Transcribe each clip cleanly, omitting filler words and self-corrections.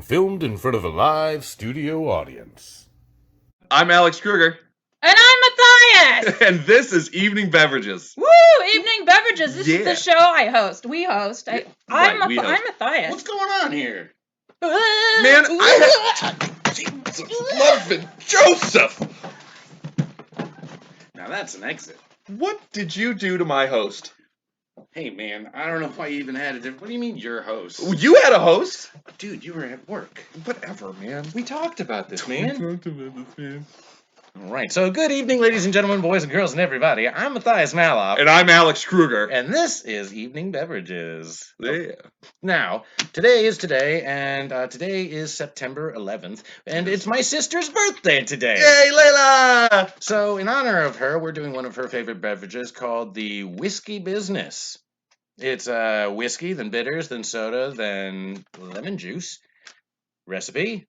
filmed in front of a live studio audience. I'm Alex Kruger. And I'm Matthias! And this is Evening Beverages. Woo! Evening Beverages. This is the show I host. We host. I'm Matthias. What's going on here? Man, I have Lovin' Joseph! Now that's an exit. What did you do to my host? Hey man, I don't know if I even had a What do you mean your host? You had a host? Dude, you were at work. Whatever, man. We talked about this, man. Alright, so good evening, ladies and gentlemen, boys and girls, and everybody. I'm Matthias Maloff. And I'm Alex Kruger. And this is Evening Beverages. Yeah. Now, today is today, and today is September 11th, and it's my sister's birthday today. Yay, Layla! So, in honor of her, we're doing one of her favorite beverages called the Whiskey Business. It's whiskey, then bitters, then soda, then lemon juice. Recipe.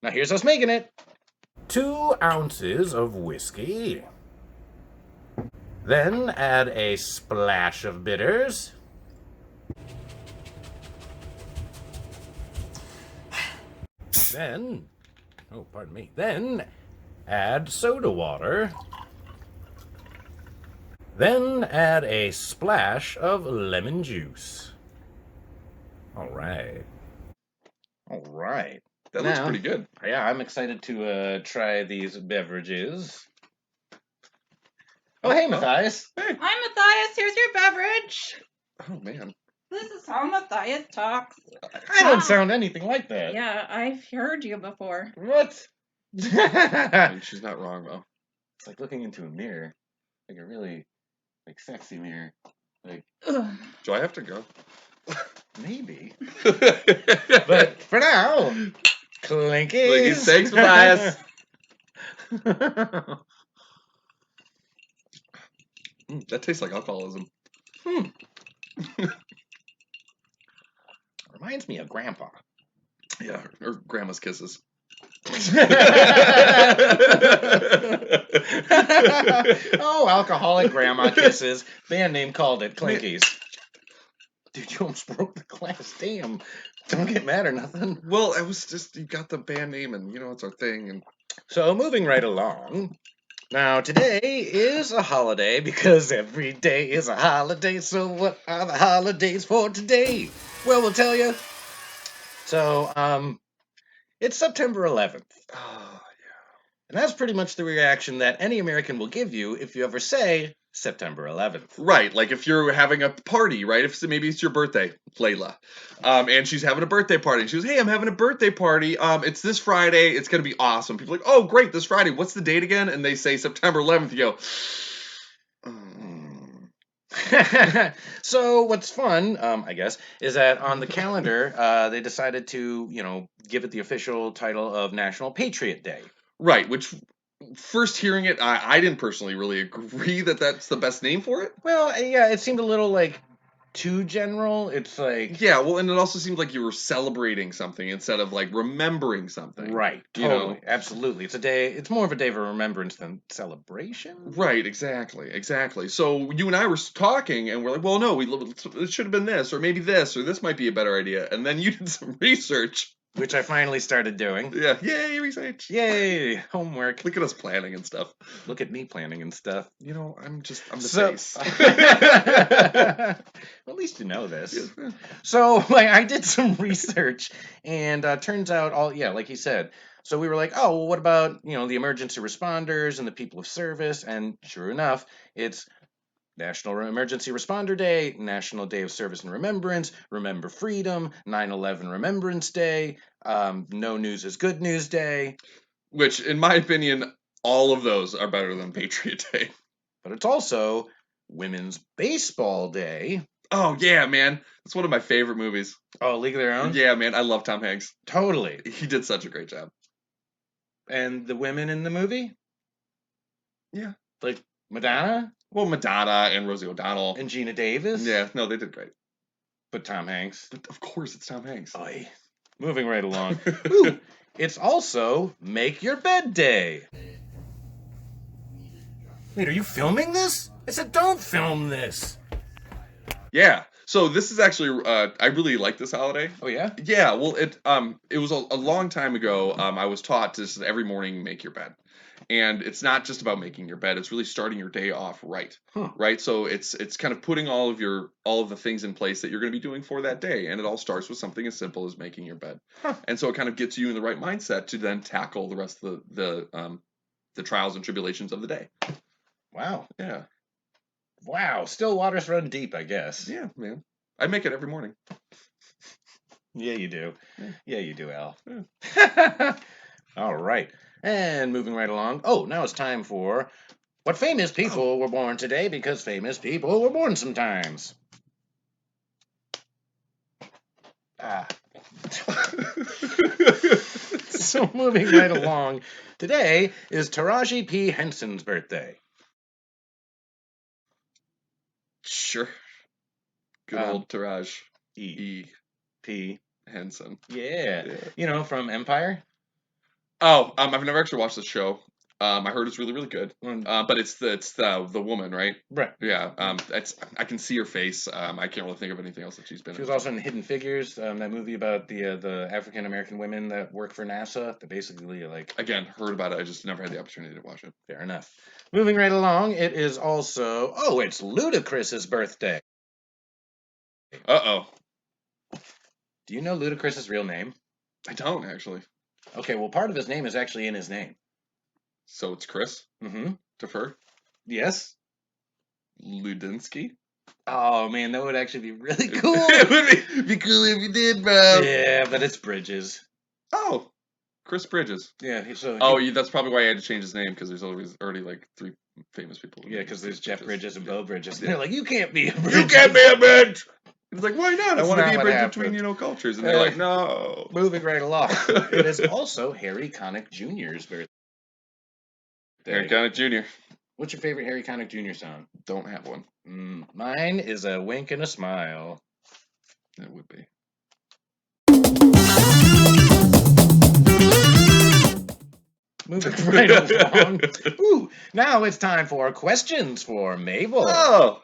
Now, here's us making it. 2 ounces of whiskey. Then add a splash of bitters. Then add soda water. Then add a splash of lemon juice. All right. That looks pretty good. Yeah, I'm excited to try these beverages. Oh, hey, Matthias. Hey. I'm Matthias. Here's your beverage. Oh, man. This is how Matthias talks. I don't sound anything like that. Yeah, I've heard you before. What? I mean, she's not wrong, though. It's like looking into a mirror. Like a really, sexy mirror. Like, Do I have to go? maybe. But for now, Clinkies. Thanks, Matthias. That tastes like alcoholism. Reminds me of Grandpa. Yeah, or grandma's kisses. Oh, alcoholic grandma kisses. Band name called it Clinkies. Dude, you almost broke the glass. Damn. Don't get mad or nothing. Well, it was just, you got the band name and, it's our thing. And So, moving right along. Now, today is a holiday because every day is a holiday. So, what are the holidays for today? Well, we'll tell you. So, it's September 11th. Oh, And that's pretty much the reaction that any American will give you if you ever say September 11th. right. Like if you're having a party, right? If maybe it's your birthday, Layla, and she's having a birthday party. She goes, "Hey, I'm having a birthday party. It's this Friday. It's gonna be awesome." People are like, "Oh, great, this Friday. What's the date again?" And they say September 11th. You go. So what's fun, I guess, is that on the calendar, they decided to, give it the official title of National Patriot Day. Right. Which, first hearing it, I didn't personally really agree that that's the best name for it. Well, yeah, it seemed a little too general. It's like Yeah. Well, and it also seemed like you were celebrating something instead of remembering something. right, totally, absolutely. It's a day. It's more of a day of remembrance than celebration. Right, exactly. So you and I were talking, and we're like, well, no, it should have been this, or maybe this, or this might be a better idea. And then you did some research. Which I finally started doing. Yeah, yay, research. Yay, homework. Look at us planning and stuff. Look at me planning and stuff. I'm the face. At least you know this. Yeah. So, I did some research, and turns out like he said. So we were like, oh, well, what about, the emergency responders and the people of service? And sure enough, it's National Emergency Responder Day, National Day of Service and Remembrance, Remember Freedom, 9/11 Remembrance Day, No News is Good News Day. Which, in my opinion, all of those are better than Patriot Day. But it's also Women's Baseball Day. Oh, yeah, man. That's one of my favorite movies. Oh, League of Their Own? Yeah, man. I love Tom Hanks. Totally. He did such a great job. And the women in the movie? Yeah. Like Madonna? Well, Madonna and Rosie O'Donnell. And Gina Davis? Yeah, no, they did great. But Tom Hanks? But of course, it's Tom Hanks. Oy. Moving right along. Ooh, it's also Make Your Bed Day. Wait, are you filming this? I said don't film this. Yeah. So this is actually I really like this holiday. Oh yeah. Yeah, well it was a long time ago. I was taught to just every morning make your bed, and it's not just about making your bed. It's really starting your day off right. Huh. Right. So it's kind of putting all of the things in place that you're going to be doing for that day, and it all starts with something as simple as making your bed. Huh. And so it kind of gets you in the right mindset to then tackle the rest of the trials and tribulations of the day. Wow. Yeah. Wow. Still waters run deep, I guess. Yeah, man. I make it every morning. Yeah, you do. Yeah, you do, Al. Yeah. All right. And moving right along. Oh, now it's time for what famous people were born today, because famous people were born sometimes. Ah. So moving right along. Today is Taraji P. Henson's birthday. Sure. Good old Taraj E. P. Henson. Yeah. You know, from Empire? Oh, I've never actually watched the show. I heard it's really, really good. But it's the woman, right? Right. Yeah. I can see her face. I can't really think of anything else that she's been in. She was also in Hidden Figures, that movie about the African American women that work for NASA. That basically Again, heard about it. I just never had the opportunity to watch it. Fair enough. Moving right along, it is also it's Ludacris's birthday. Uh-oh. Do you know Ludacris's real name? I don't actually. Okay, well, part of his name is actually in his name. So it's Chris? Mm-hmm. Defer? Yes. Ludinsky? Oh man, that would actually be really cool. It would be cool if you did, bro. Yeah, but it's Bridges. Oh, Chris Bridges. Yeah. That's probably why he had to change his name, because there's already like 3 famous people. Yeah, because there's Jeff Bridges and Bo Bridges. And they're like, you can't be a Bridges. You can't be a bridge. It's like, why not? I That's want to not be a what bridge happened. between cultures, and they're like, no. Moving right along, it is also Harry Connick Jr.'s birthday. Harry Connick Jr. What's your favorite Harry Connick Jr. song? Don't have one. Mine is A Wink and a Smile. It would be. Moving right along. Ooh, now it's time for questions for Mabel. Oh.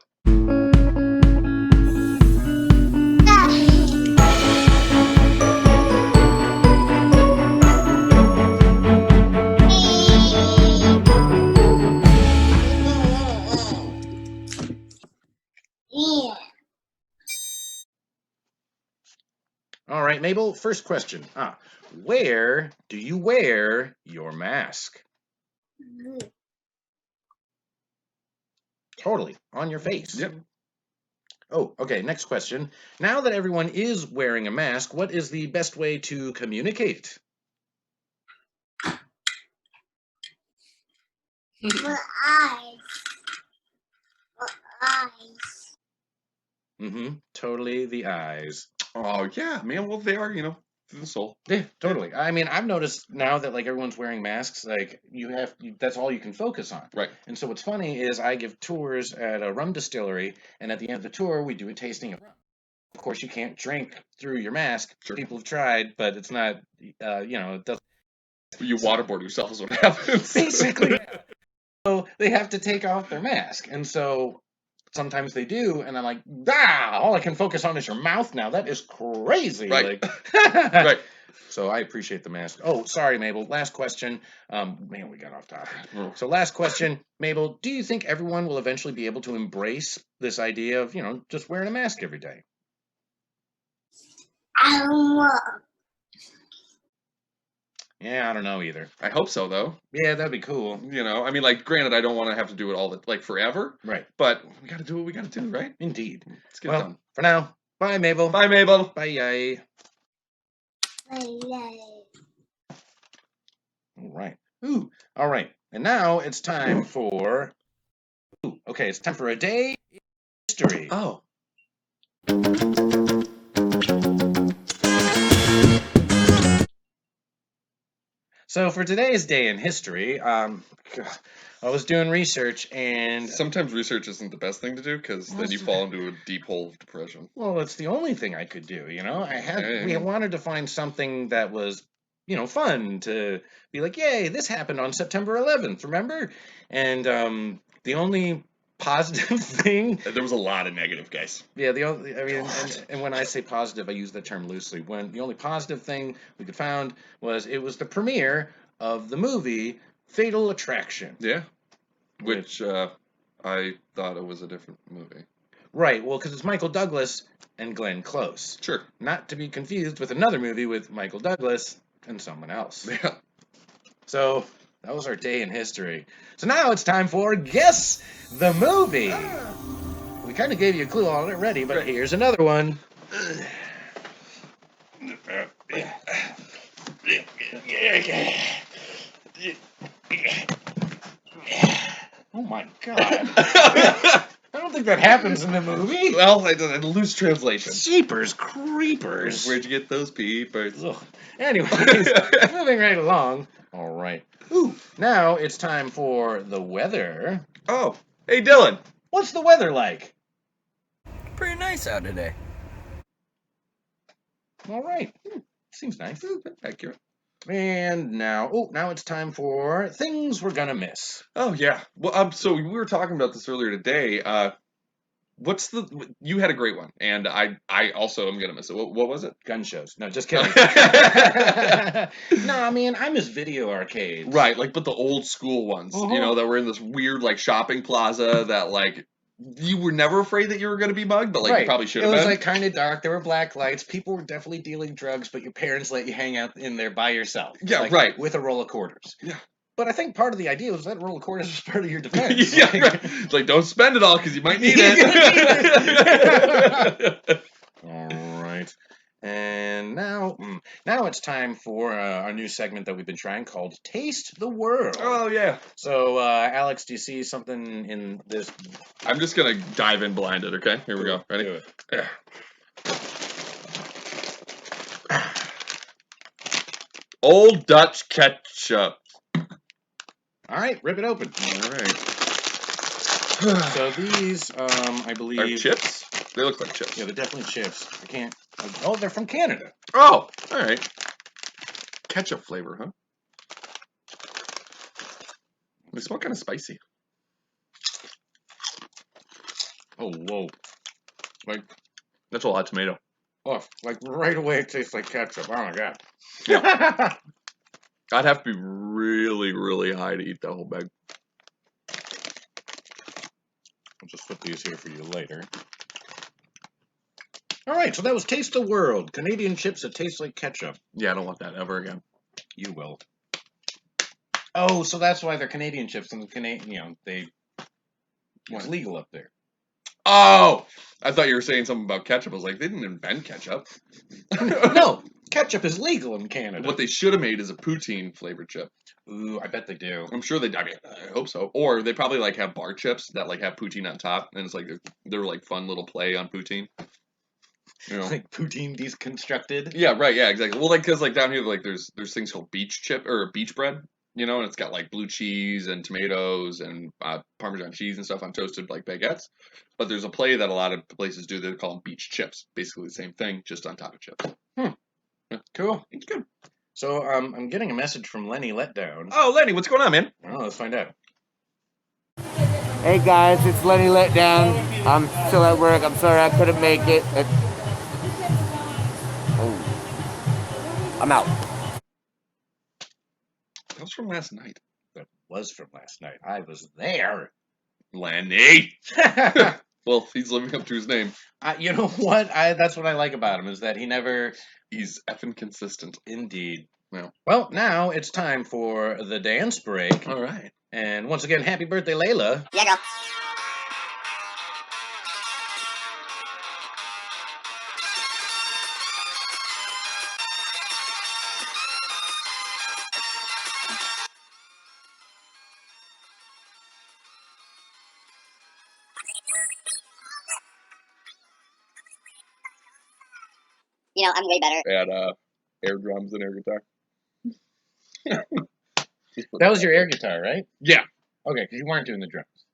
All right, Mabel, first question. Where do you wear your mask? Totally, on your face. Yep. Oh, okay, next question. Now that everyone is wearing a mask, what is the best way to communicate? Eyes. Totally the eyes. Oh, yeah, man. Well, they are, through the soul. Yeah, totally. I mean, I've noticed now that everyone's wearing masks, that's all you can focus on. Right. And so what's funny is I give tours at a rum distillery, and at the end of the tour, we do a tasting of rum. Of course, you can't drink through your mask. Sure. People have tried, but it's not, it doesn't. You waterboard yourself is what happens. Basically. So they have to take off their mask. And so sometimes they do, and I'm like, all I can focus on is your mouth now. That is crazy. Right. Right. So I appreciate the mask. Oh, sorry, Mabel. Last question. Man, we got off topic. So last question, Mabel, do you think everyone will eventually be able to embrace this idea of, just wearing a mask every day? I don't know. Yeah, I don't know either. I hope so, though. Yeah, that'd be cool. I mean, granted, I don't want to have to do it all forever. Right. But we got to do what we got to do, right? Indeed. Let's get it done. For now, bye, Mabel. Bye, Mabel. Bye. Bye. All right. Ooh. All right. And now it's time for. Okay, it's time for a day in history. Oh. So for today's day in history, I was doing research, and sometimes research isn't the best thing to do, because then you fall into a deep hole of depression. Well, it's the only thing I could do. We wanted to find something that was, fun to be like, yay, this happened on September 11th, remember? And the only positive thing. There was a lot of negative, guys. Yeah, and when I say positive, I use the term loosely. When the only positive thing we could found was it was the premiere of the movie Fatal Attraction. Yeah. Which I thought it was a different movie. Right, well, because it's Michael Douglas and Glenn Close. Sure. Not to be confused with another movie with Michael Douglas and someone else. Yeah. So, that was our day in history. So now it's time for Guess the Movie. We kind of gave you a clue already, but here's another one. Oh my god. I don't think that happens in the movie. Well, I did a loose translation. Jeepers creepers. Where'd you get those peepers? Ugh. Anyways, moving right along. All right. Ooh, now it's time for the weather. Oh, hey Dylan. What's the weather like? Pretty nice out today. All right. Seems nice. Accurate. And now it's time for things we're gonna miss. Oh yeah. Well, so we were talking about this earlier today. You had a great one, and I also am gonna miss it. What was it? Gun shows. No, just kidding. No, I mean, I miss video arcades. Right, but the old school ones, that were in this weird shopping plaza that you were never afraid that you were gonna be mugged, but you probably should have been. It was kind of dark. There were black lights. People were definitely dealing drugs, but your parents let you hang out in there by yourself. Yeah, right. With a roll of quarters. Yeah. But I think part of the idea was that roll of quarters was part of your defense. Yeah, right. Don't spend it all because you might need it. All right. And now it's time for our new segment that we've been trying called Taste the World. Oh, yeah. So, Alex, do you see something in this? I'm just going to dive in blinded, okay? Here we go. Ready? Do it. Yeah. Old Dutch ketchup. All right, rip it open. All right. So these, I believe... Are chips? They look like chips. Yeah, they're definitely chips. I can't... Oh, they're from Canada. Oh, all right. Ketchup flavor, huh? They smell kind of spicy. Oh, whoa. That's a lot of tomato. Oh, right away it tastes like ketchup. Oh, my God. Yeah. I'd have to be really, really high to eat that whole bag. I'll just put these here for you later. All right, so that was Taste the World. Canadian chips that taste like ketchup. Yeah, I don't want that ever again. You will. Oh, so that's why they're Canadian chips, and it's legal up there. Oh! I thought you were saying something about ketchup. I was like, they didn't invent ketchup. No, ketchup is legal in Canada. What they should have made is a poutine flavored chip. Ooh, I bet they do. I'm sure I hope so. Or they probably have bar chips that have poutine on top, and it's they're fun little play on poutine. Like poutine deconstructed. Yeah, right. Yeah, exactly. Well, because down here, there's things called beach chip or beach bread, and it's got blue cheese and tomatoes and Parmesan cheese and stuff on toasted baguettes. But there's a play that a lot of places do. They call them beach chips. Basically the same thing, just on top of chips. Yeah. Cool. It's good. So I'm getting a message from Lenny Letdown. Oh, Lenny, what's going on, man? Oh, let's find out. Hey guys, it's Lenny Letdown. I'm still at work. I'm sorry I couldn't make it. I'm out. That was from last night. That was from last night. I was there. Lenny! Well, he's living up to his name. You know what? That's what I like about him, is that He's effing consistent. Indeed. Yeah. Well, now it's time for the dance break. All right. And once again, happy birthday, Layla. Yeah, go. I'm way better. At air drums and air guitar. That was your air guitar, right? Yeah. Okay, because you weren't doing the drums.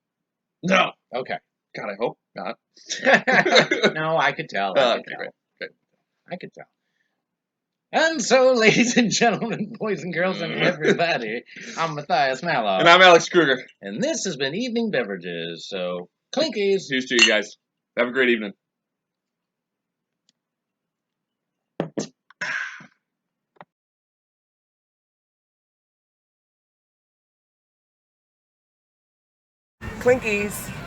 No. Okay. God, I hope not. No, I could tell. Okay, great. I could tell. And so, ladies and gentlemen, boys and girls, and everybody, I'm Matthias Maloff. And I'm Alex Kruger. And this has been Evening Beverages. So, Clinkies. Here's to you guys. Have a great evening. Clinkies.